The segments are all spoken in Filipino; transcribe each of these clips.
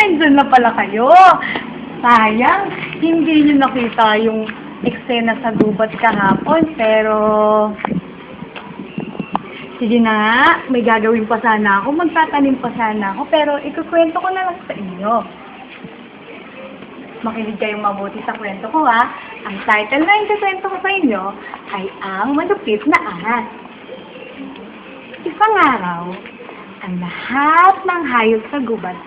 nandun na pala kayo. Sayang, hindi nyo nakita yung eksena sa gubat kahapon, pero... Sige na nga, may gagawin pa sana ako, magtatanim pa sana ako, pero ikukwento ko na lang sa inyo. Makinig kayong mabuti sa kwento ko, ha. Ang title na ikukwento ko sa inyo ay Ang Malupit na Ahas. Isang araw, ang lahat ng hayop sa gubat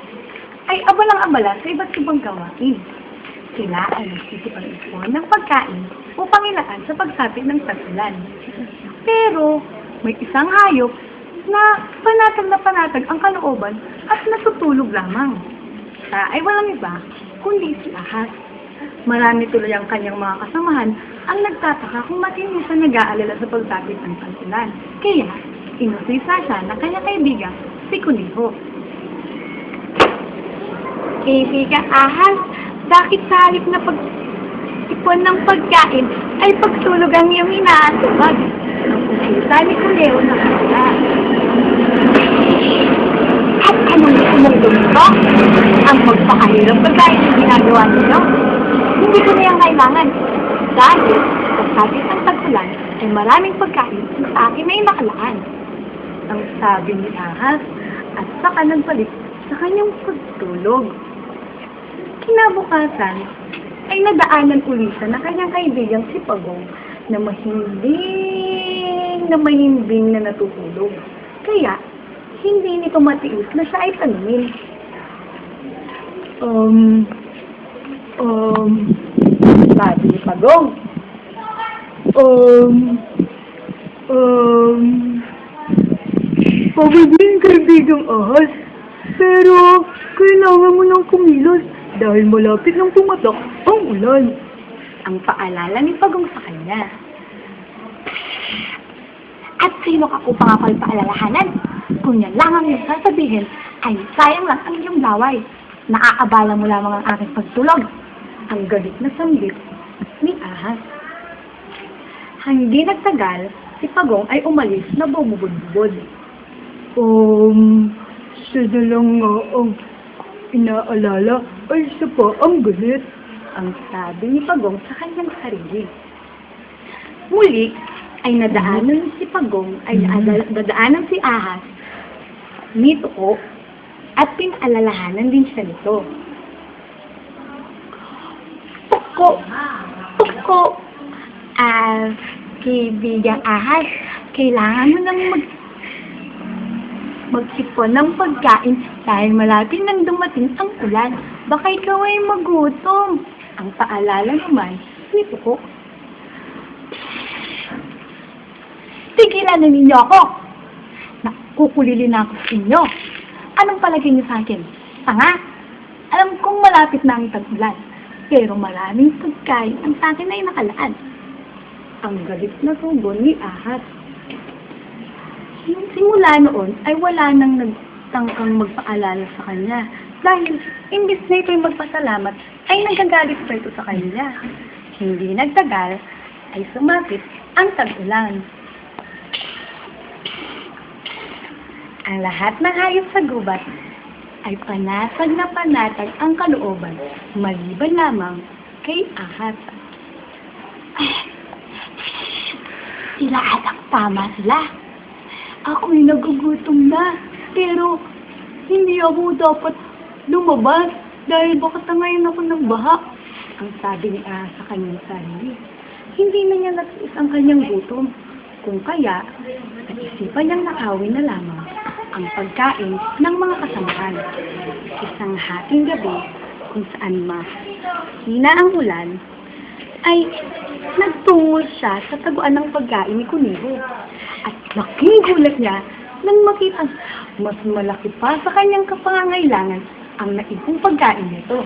ay abalang-abala sa iba't ibang gawain. Sila ay nagsisipag-ipon ng pagkain upang ilaan sa pagsapit ng tag-ulan. Pero, may isang hayop na panatag ang kalooban at natutulog lamang. Siya ay walang iba, kundi si ahas. Marami tuloy ang kanyang mga kasamahan ang nagtataka kung matindi siya nag-aalala sa pagsapit ng tag-ulan. Kaya, inusisa siya ng kanyang kaibigan, si Kuneho. Kaibigang ahas, bakit sa halip na pag-ipon ng pagkain ay pagtulog ang iyong inaatubag? Salita ni Kuneho na kanta. At anong gusto mong gusto? Ang magpakahirap pagkain ang ginagawa ninyo? Hindi ko na yung kailangan. Dahil, pagkatapos ng tag-ulan, ay maraming pagkain sa akin ay nakalaan. Ang sabi ni ahas, at saka nagpalit sa kanyang pagtulog. Kinabukasan, ay nadaanan uli siya na kanyang kaibigang si Pagong na mahimbing na natutulog. Kaya, hindi nito matiis na siya ay tanungin. Sabi ni Pagong, Pabiging kaibigang ahas, pero kailangan mo ng kumilos dahil malapit nang pumatak ang ulan. Ang paalala ni Pagong sa kanya. At sino ka upang ako'y paalalahanan? Kung yan lang ang iyong sasabihin, ay sayang lang ang iyong laway. Naaabala mo lamang ang aking pagtulog. Ang galit na sambit ni ahas. Hindi nagtagal, si Pagong ay umalis na bumubod-bubod. Siya na lang nga ang inaalala ay siya pa ang galit. Ang sabi ni Pagong sa kanyang sarili. Muli ay nadaanan si Pagong, ay nadaanan si ahas nito at pinaalalahanan din siya nito. Tuko, kaibigang ahas, kailangan mo nang magsipon ng pagkain dahil malapit nang dumating ang ulan. Baka ikaw ay magutom. Ang paalala naman ni Tuko. Tigilan na ninyo ako! Nakukulili na ako sa inyo. Anong palagay niyo sa akin? Tanga? Alam kong malapit na ang tag-ulan, pero maraming pagkain ang sa akin ay nakalaan. Ang galit na tugon ni ahas. Simula noon ay wala nang nagtangkang magpaalala sa kanya. Dahil imbis na ito'y magpasalamat, ay nagagalit pa ito sa kanya. Hindi nagtagal, ay sumapit ang tag-ulan. Ang lahat ng hayop sa gubat ay panatag na panatag ang kalooban, maliban lamang kay ahas. Sila atang tama sila. Ako'y nagugutom na, pero hindi ako dapat lumabas dahil baka tangayin ako ng baha. Ang sabi ni ahas sa kanyang sarili. Hindi na niya natiis ang kanyang gutom. Kung kaya, naisipan niyang nakawin na lamang ang pagkain ng mga kasamahan. Isang hating gabi, kung saan mahina ang ulan, ay nagtungo siya sa taguan ng pagkain ni Kuneho. At laking gulat niya nang makita mas malaki pa sa kanyang kapangangailangan ang naipong pagkain nito.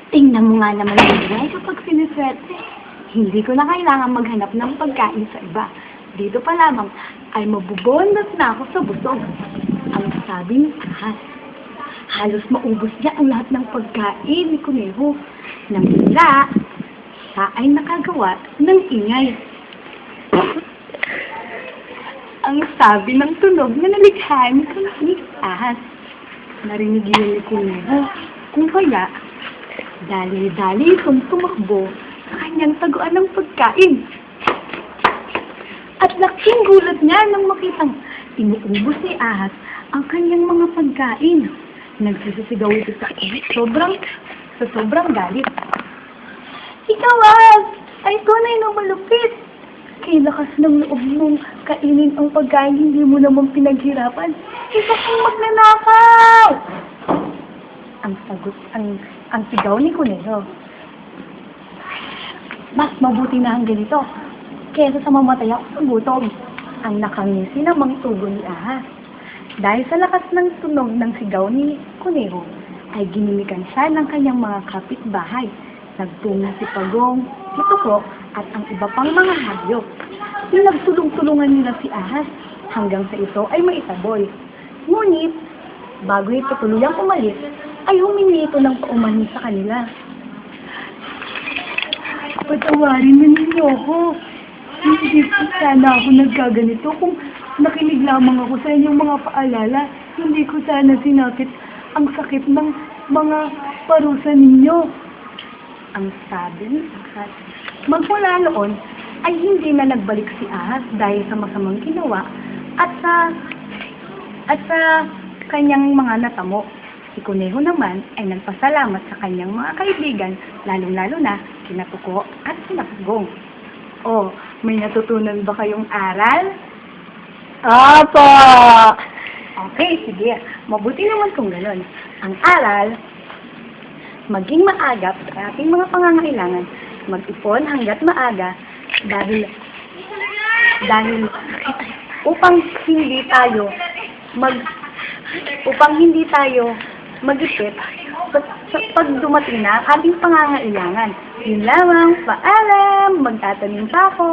Tingnan mo nga naman ang buhay kapag siniswerte. Hindi ko na kailangan maghanap ng pagkain sa iba. Dito pa lamang ay mabubondas na ako sa busog. Ang sabi ni ahas. Halos maubos niya ang lahat ng pagkain ni Kuneho. Nang bigla, siya ay nakagawa ng ingay. Ang sabi ng tunog na nalikha ni ahas. Narinig yun ni Kuneho. Kung kaya, dali-dali itong tumakbo sa kanyang taguan ng pagkain. At laking gulat niya nang makitang inuubos ni ahas ang kanyang mga pagkain. Nagsisisigaw ito sa sobrang galit. Ikaw, ahas! Ay, tunay na malupit! Kay lakas ng loob mong kainin ang pagkain, hindi mo naman pinaghirapan. Isa kang magnanakaw! Ang sigaw ni Kuneho. Mas mabuti na ang ganito, kaysa sa mamatay ako sa gutom. Ang nakangisi namang tugo ni ahas. Dahil sa lakas ng tunog ng sigaw ni Kuneho, ay ginimikan siya ng kanyang mga kapitbahay. Nagtungo si Pagong, si Tuko, at ang iba pang mga hayop. Pinagtulong-tulungan nila si ahas hanggang sa ito ay maitaboy. Ngunit, bago ito tuluyang umalis, ay humingi ito ng paumanhin sa kanila. Patawarin mo ninyo ako. Hindi ko sana ako nagkaganito kung nakinig lamang ako sa inyong mga paalala. Hindi ko sana sinakit ang sakit ng mga parusa ninyo. Ang sabi ni ahas. Magmula noon ay hindi na nagbalik si ahas dahil sa masamang ginawa at sa kanyang mga natamo. Si Kuneho naman ay nagpasalamat sa kanyang mga kaibigan, lalong-lalo na kina Tuko at kina Pagong. Oh, may natutunan ba kayong aral? Opo! Okay, sige. Mabuti naman kung gano'n. Ang aral, maging maagap sa ating mga pangangailangan, mag-ipon hanggat maaga dahil upang hindi tayo mag-isip pag dumating na ang ating pangangailangan. Yun lamang, paalam, magtatanim pa ako.